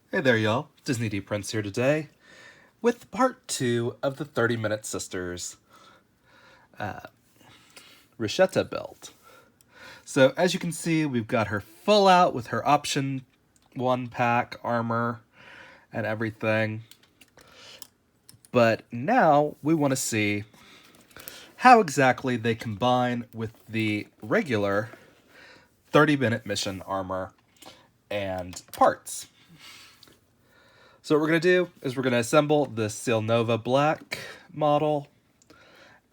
Hey there, y'all. Disney D Prince here today with part 2 of the 30-Minute Sisters Rishetta build. So as you can see, we've got her full out with her option 1 pack armor and everything. But now we want to see how exactly they combine with the regular 30-minute mission armor and parts. So what we're going to do is we're going to assemble the Cielnova black model,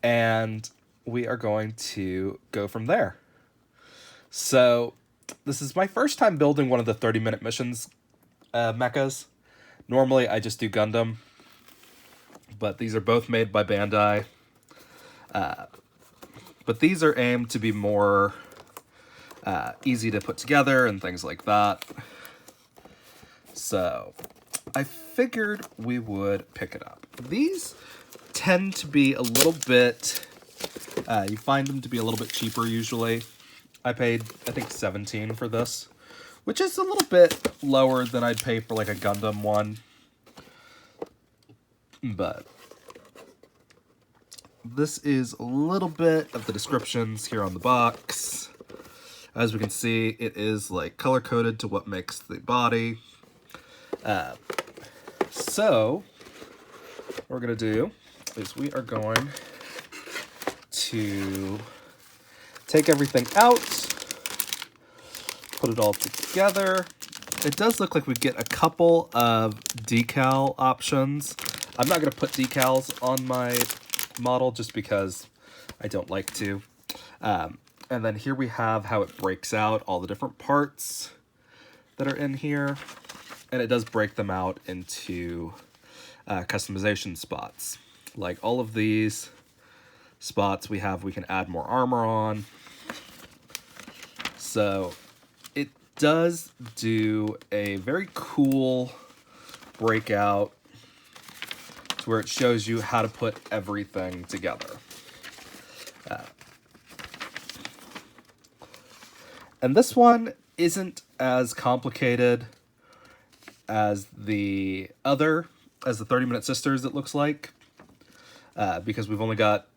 and we are going to go from there. So this is my first time building one of the 30-minute missions mechas. Normally I just do Gundam, but these are both made by Bandai. But these are aimed to be more easy to put together and things like that. So I figured we would pick it up. These tend to be a little bit, you find them to be a little bit cheaper usually. I paid, I think, $17 for this, which is a little bit lower than I'd pay for like a Gundam one. But this is a little bit of the descriptions here on the box. As we can see, it is like color-coded to what makes the body. So what we're going to do is we are going to take everything out, put it all together. It does look like we get a couple of decal options. I'm not going to put decals on my model just because I don't like to. And then here we have how it breaks out all the different parts that are in here. And it does break them out into customization spots. Like all of these spots we can add more armor on. So it does do a very cool breakout to where it shows you how to put everything together. And this one isn't as complicated as the 30-Minute Sisters, it looks like, because we've only got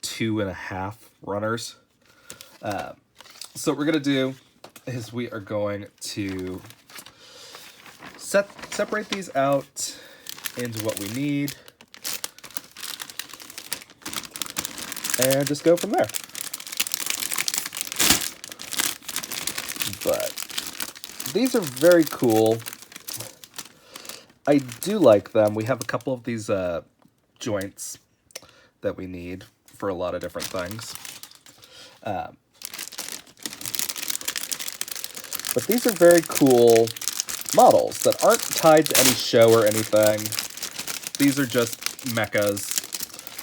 2.5 runners. So what we're going to do is we are going to separate these out into what we need and just go from there. But these are very cool. I do like them. We have a couple of these joints that we need for a lot of different things. But these are very cool models that aren't tied to any show or anything. These are just mechas,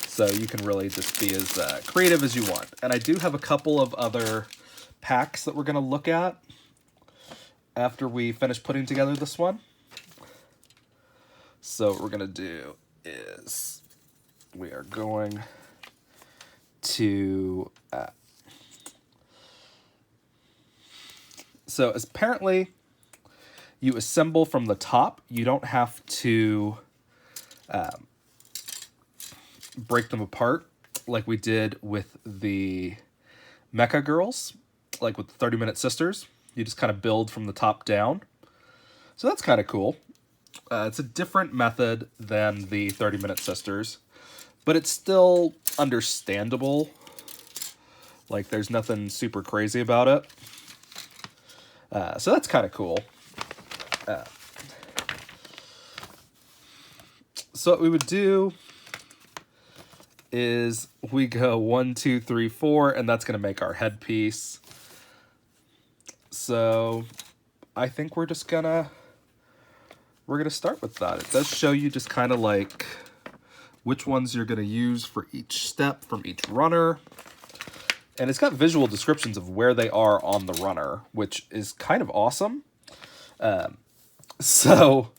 so you can really just be as creative as you want. And I do have a couple of other packs that we're going to look at after we finish putting together this one. So what we're going to do is we are going to... so apparently you assemble from the top. You don't have to break them apart like we did with the mechagirls, like with the 30-Minute Sisters. You just kind of build from the top down. So that's kind of cool. It's a different method than the 30-Minute Sisters, but it's still understandable. Like, there's nothing super crazy about it. So that's kind of cool. So what we would do is we go 1, 2, 3, 4, and that's going to make our headpiece. So I think we're gonna start with that. It does show you just kind of like which ones you're gonna use for each step from each runner. And it's got visual descriptions of where they are on the runner, which is kind of awesome. So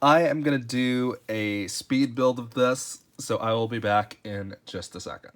I am gonna do a speed build of this, so I will be back in just a second.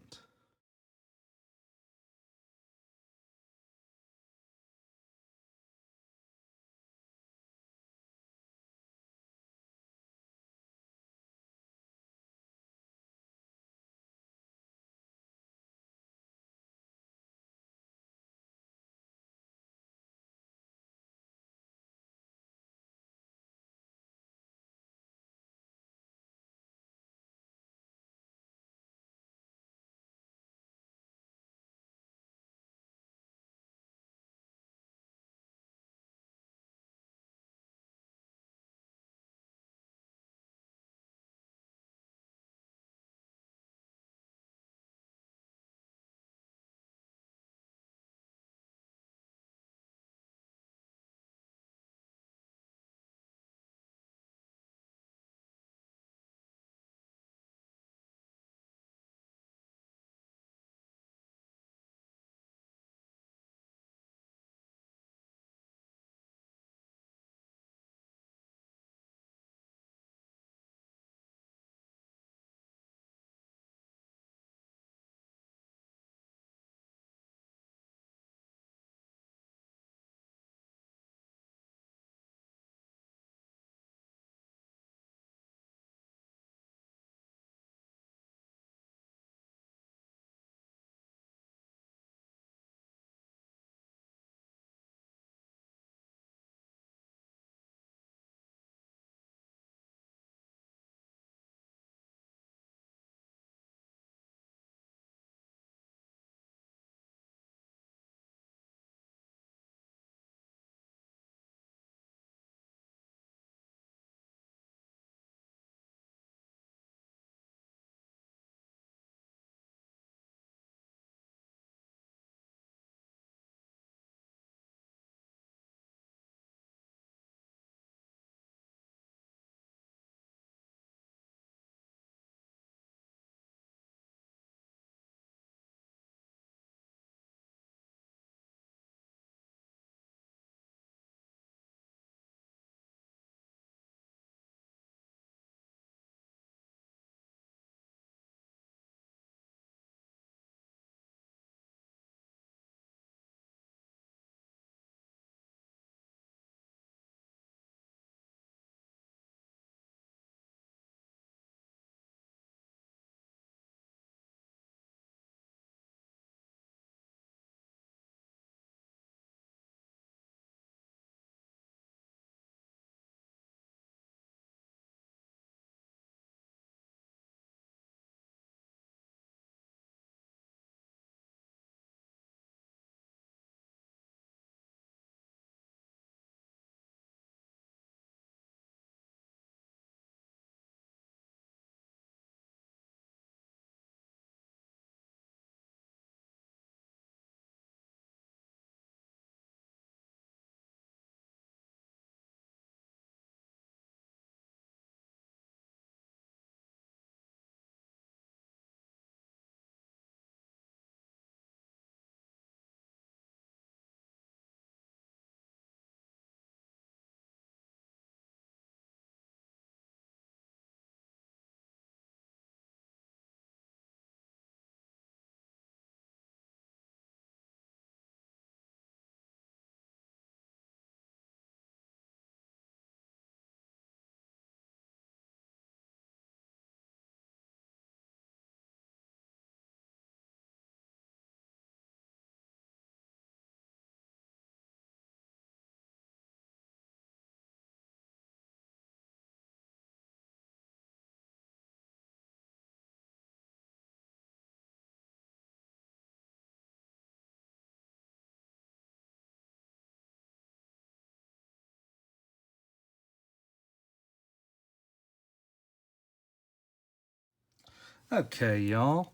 Okay, y'all.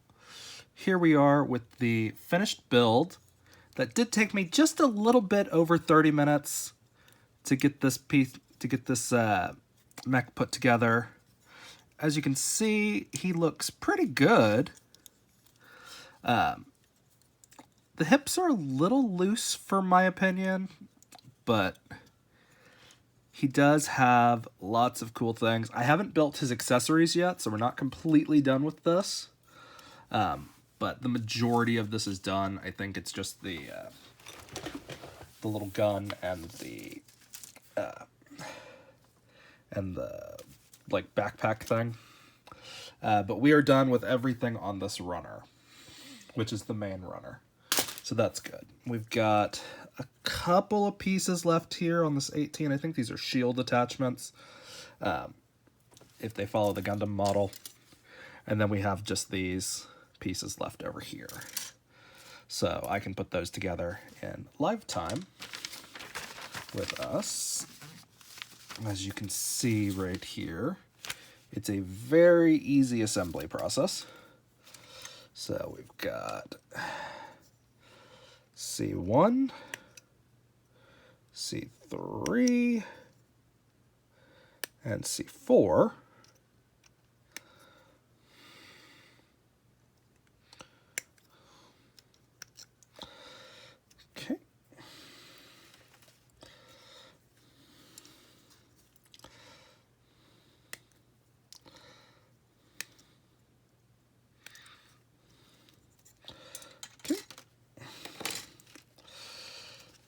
Here we are with the finished build. That did take me just a little bit over 30 minutes to get this piece, to get this mech put together. As you can see, he looks pretty good. The hips are a little loose for my opinion, but he does have lots of cool things. I haven't built his accessories yet, so we're not completely done with this. But the majority of this is done. I think it's just the little gun and the like backpack thing. But we are done with everything on this runner, which is the main runner. So that's good. We've got a couple of pieces left here on this 18. I think these are shield attachments, if they follow the Gundam model. And then we have just these pieces left over here. So I can put those together in live time with us. As you can see right here, it's a very easy assembly process. So we've got C1, C3, and C4. Okay.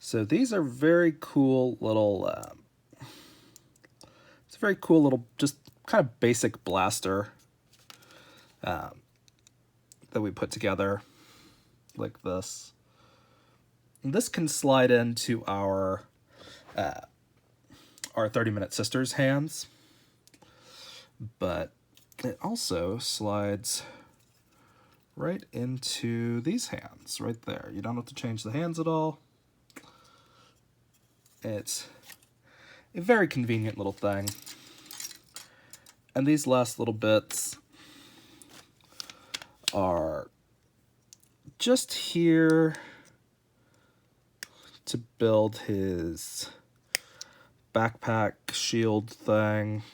So these are very cool little, it's a very cool little, just kind of basic blaster that we put together like this. And this can slide into our 30-minute sister's hands, but it also slides right into these hands right there. You don't have to change the hands at all. It's a very convenient little thing. And these last little bits are just here to build his backpack shield thing.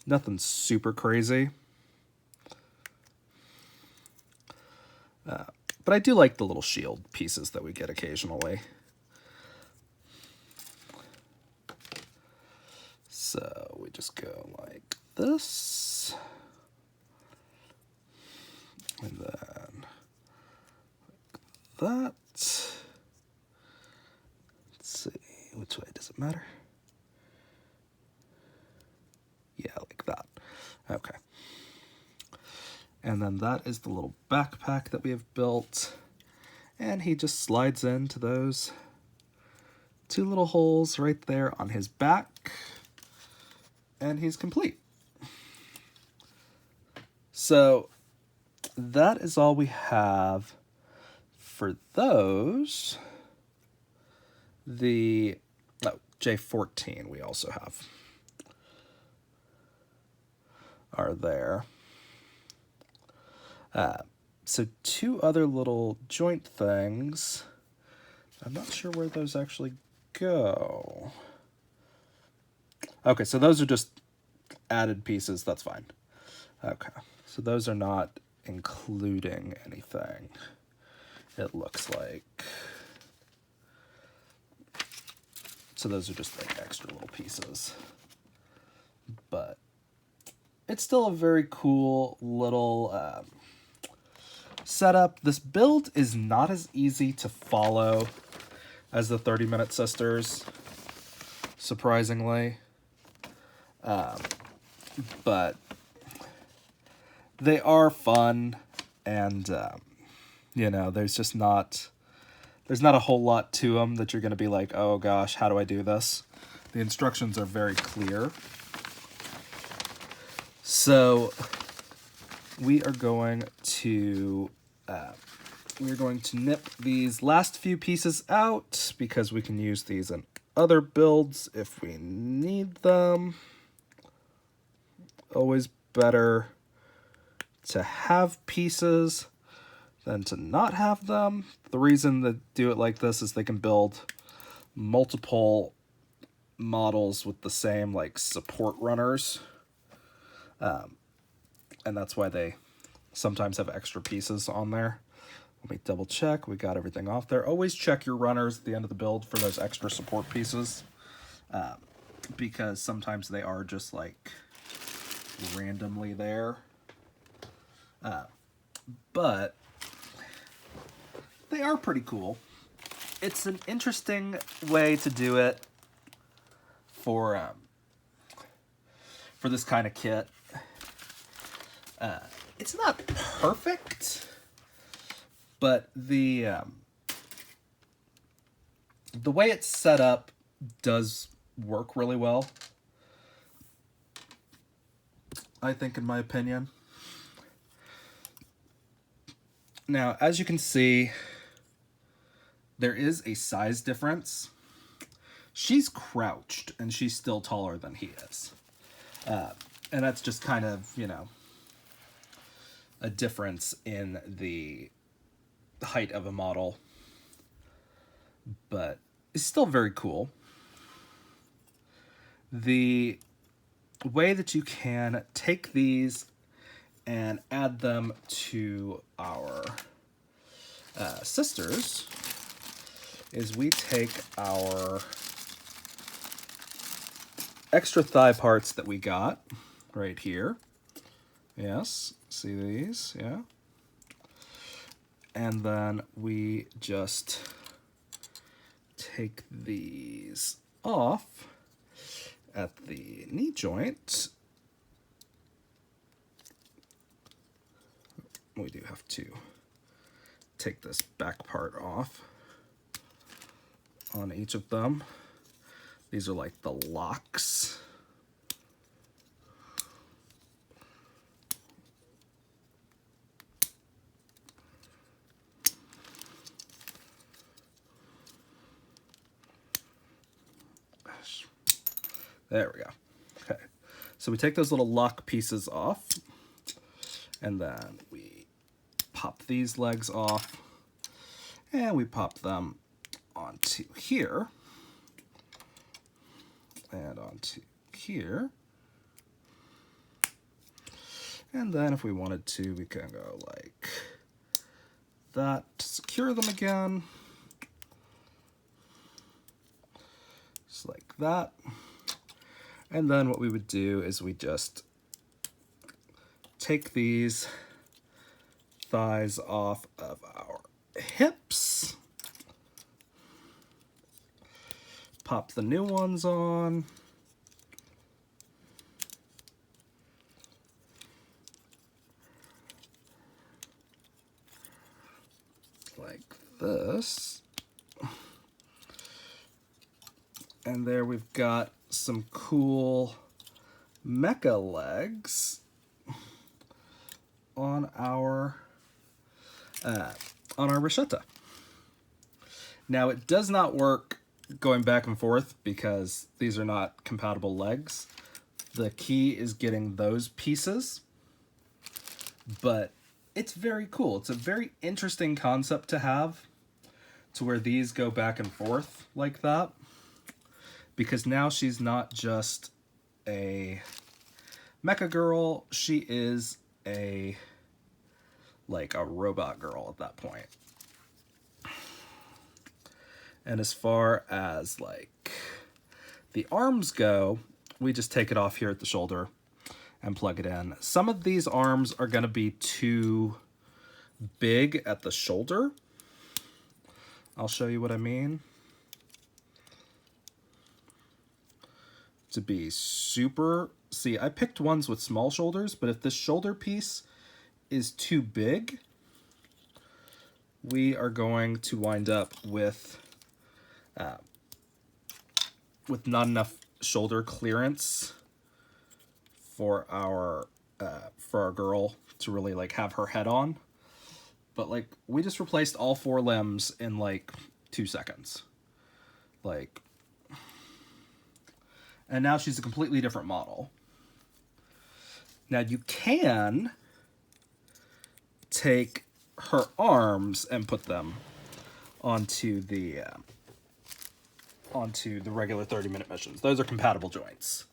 Nothing super crazy. But I do like the little shield pieces that we get occasionally. So we just go like this. And then like that. Let's see, which way does it matter? Yeah, like that. Okay. And then that is the little backpack that we have built. And he just slides into those two little holes right there on his back. And he's complete. So that is all we have for those. The J14 we also have are there. So two other little joint things. I'm not sure where those actually go. Okay, so those are just added pieces. That's fine. Okay, so those are not including anything, it looks like. So those are just like extra little pieces. But it's still a very cool little setup. This build is not as easy to follow as the 30-minute sisters, surprisingly. But they are fun, and you know, there's not a whole lot to them that you're going to be like, oh gosh, how do I do this? The instructions are very clear. So we are going to nip these last few pieces out because we can use these in other builds if we need them. Always better to have pieces than to not have them. The reason they do it like this is they can build multiple models with the same like support runners. And that's why they sometimes have extra pieces on there. Let me double check. We got everything off there. Always check your runners at the end of the build for those extra support pieces. Because sometimes they are just like randomly there. But they are pretty cool. It's an interesting way to do it for this kind of kit. It's not perfect, but the way it's set up does work really well, I think, in my opinion. Now, as you can see, there is a size difference. She's crouched, and she's still taller than he is. And that's just kind of, you know, a difference in the height of a model. But it's still very cool. The way that you can take these and add them to our sisters is we take our extra thigh parts that we got right here. Yes, see these? Yeah. And then we just take these off at the knee joint. We do have to take this back part off on each of them. These are like the locks. There we go. Okay, so we take those little lock pieces off, and then we pop these legs off, and we pop them onto here, and onto here. And then if we wanted to, we can go like that to secure them again. Just like that. And then what we would do is we just take these thighs off of our hips, pop the new ones on, like this. And there we've got some cool mecha legs on our Rishetta. Now it does not work going back and forth because these are not compatible legs. The key is getting those pieces, but it's very cool. It's a very interesting concept to have, to where these go back and forth like that. Because now she's not just a mecha girl, she is a robot girl at that point. And as far as like the arms go, we just take it off here at the shoulder and plug it in. Some of these arms are going to be too big at the shoulder. I'll show you what I mean. To be super, see, I picked ones with small shoulders, but if this shoulder piece is too big, we are going to wind up with not enough shoulder clearance for our girl to really like have her head on. But like we just replaced all 4 limbs in like 2 seconds. Like And now she's a completely different model. Now you can take her arms and put them onto the regular 30-minute missions. Those are compatible joints.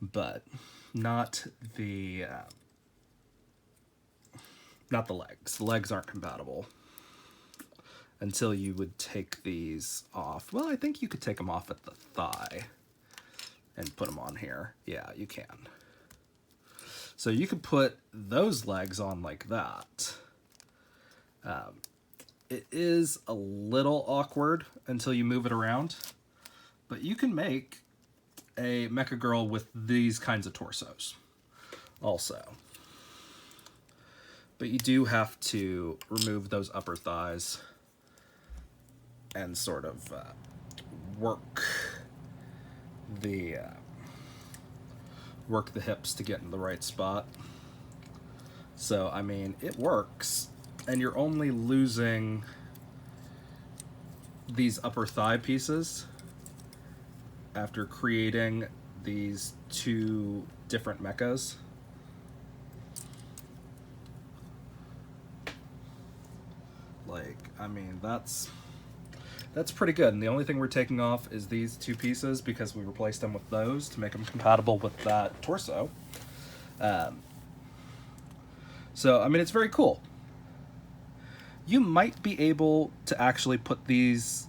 But not the legs. The legs aren't compatible until you would take these off. Well, I think you could take them off at the thigh and put them on here. Yeah, you can. So you could put those legs on like that. It is a little awkward until you move it around, but you can make a mechagirl with these kinds of torsos also. But you do have to remove those upper thighs and sort of work the hips to get in the right spot. So, I mean, it works, and you're only losing these upper thigh pieces after creating these two different mechas. Like, I mean, that's pretty good. And the only thing we're taking off is these two pieces because we replaced them with those to make them compatible with that torso. So, I mean, it's very cool. You might be able to actually put these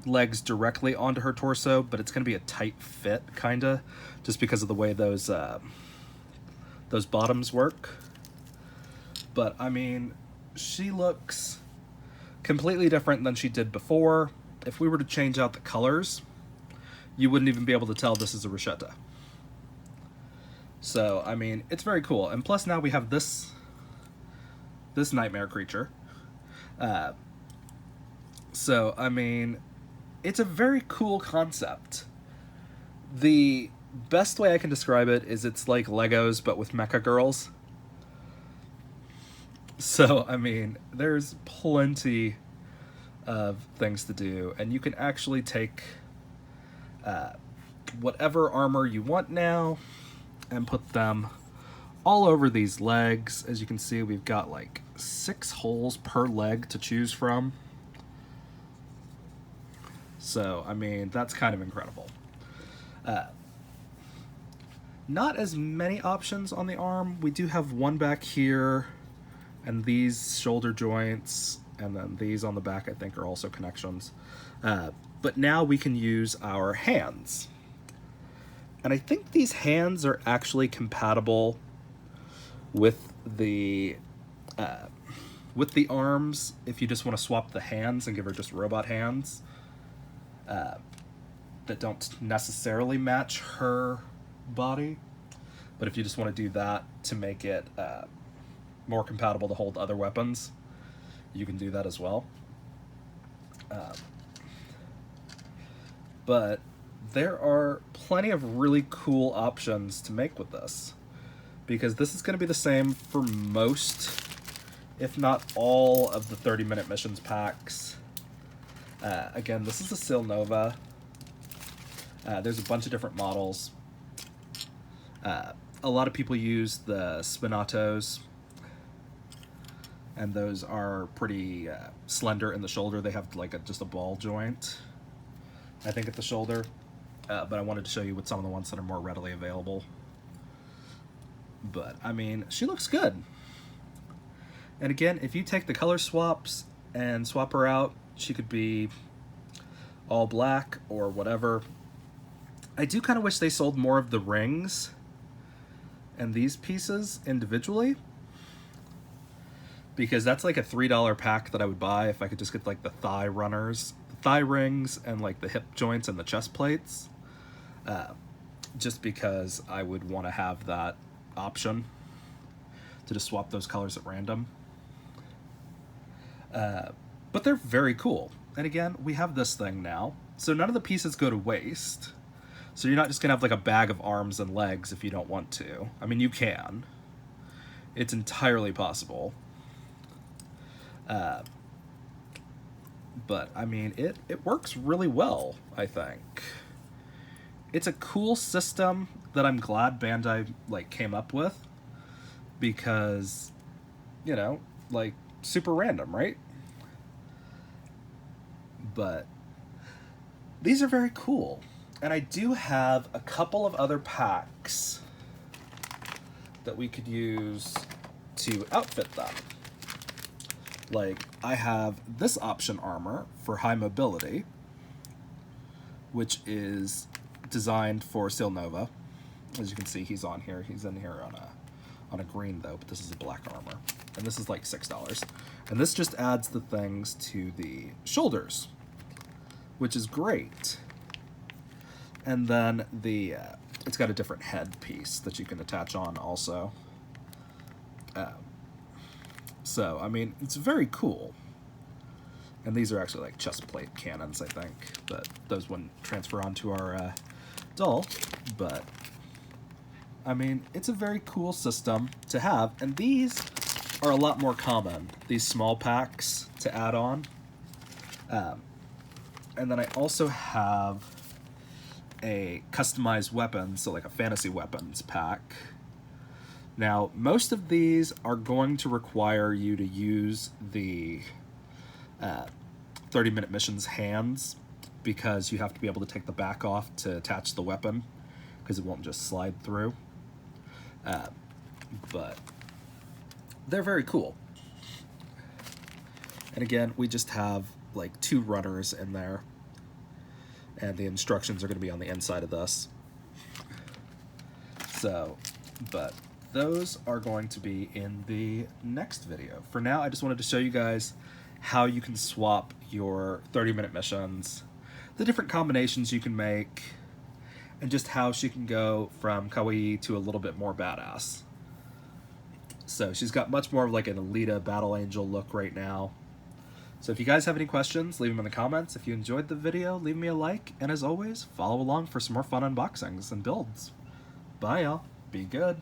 legs directly onto her torso, but it's going to be a tight fit, kind of, just because of the way those bottoms work. But, I mean, she looks completely different than she did before. If we were to change out the colors, you wouldn't even be able to tell this is a Rishetta. So, I mean, it's very cool. And plus now we have this nightmare creature. So, I mean, it's a very cool concept. The best way I can describe it is it's like Legos, but with mecha girls. So, I mean, there's plenty of things to do, and you can actually take whatever armor you want now and put them all over these legs. As you can see, we've got like 6 holes per leg to choose from. So, I mean, that's kind of incredible. Not as many options on the arm. We do have one back here, and these shoulder joints, and then these on the back, I think, are also connections. But now we can use our hands. And I think these hands are actually compatible with the arms, if you just want to swap the hands and give her just robot hands that don't necessarily match her body. But if you just want to do that to make it more compatible to hold other weapons, you can do that as well. But there are plenty of really cool options to make with this, because this is going to be the same for most, if not all, of the 30-minute missions packs. Again, this is a Cielnova. There's a bunch of different models. A lot of people use the Spinatos, and those are pretty slender in the shoulder. They have like just a ball joint, I think, at the shoulder. But I wanted to show you with some of the ones that are more readily available. But, I mean, she looks good. And again, if you take the color swaps and swap her out, she could be all black or whatever. I do kind of wish they sold more of the rings and these pieces individually, because that's like a $3 pack that I would buy if I could just get like the thigh runners, the thigh rings, and like the hip joints and the chest plates. Just because I would want to have that option to just swap those colors at random. But they're very cool. And again, we have this thing now, so none of the pieces go to waste. So you're not just gonna have like a bag of arms and legs if you don't want to. I mean, you can. It's entirely possible. But I mean, it works really well, I think. It's a cool system that I'm glad Bandai like came up with, because, you know, like, super random, right? But these are very cool. And I do have a couple of other packs that we could use to outfit them. Like, I have this option armor for high mobility, which is designed for Cielnova. As you can see, he's on here. He's in here on a green though, but this is a black armor. And this is like $6. And this just adds the things to the shoulders, which is great. And then the it's got a different head piece that you can attach on also. So, I mean, it's very cool. And these are actually like chest plate cannons, I think, but those wouldn't transfer onto our doll. But, I mean, it's a very cool system to have, and these are a lot more common, these small packs to add on. And then I also have a customized weapon, so like a fantasy weapons pack. Now, most of these are going to require you to use the 30-minute missions hands, because you have to be able to take the back off to attach the weapon, because it won't just slide through. But they're very cool. And again, we just have like 2 runners in there, and the instructions are going to be on the inside of this. So, but those are going to be in the next video. For now, I just wanted to show you guys how you can swap your 30-minute missions, the different combinations you can make, and just how she can go from kawaii to a little bit more badass. So she's got much more of like an Alita Battle Angel look right now. So if you guys have any questions, leave them in the comments. If you enjoyed the video, leave me a like, and as always, follow along for some more fun unboxings and builds. Bye, y'all. Be good.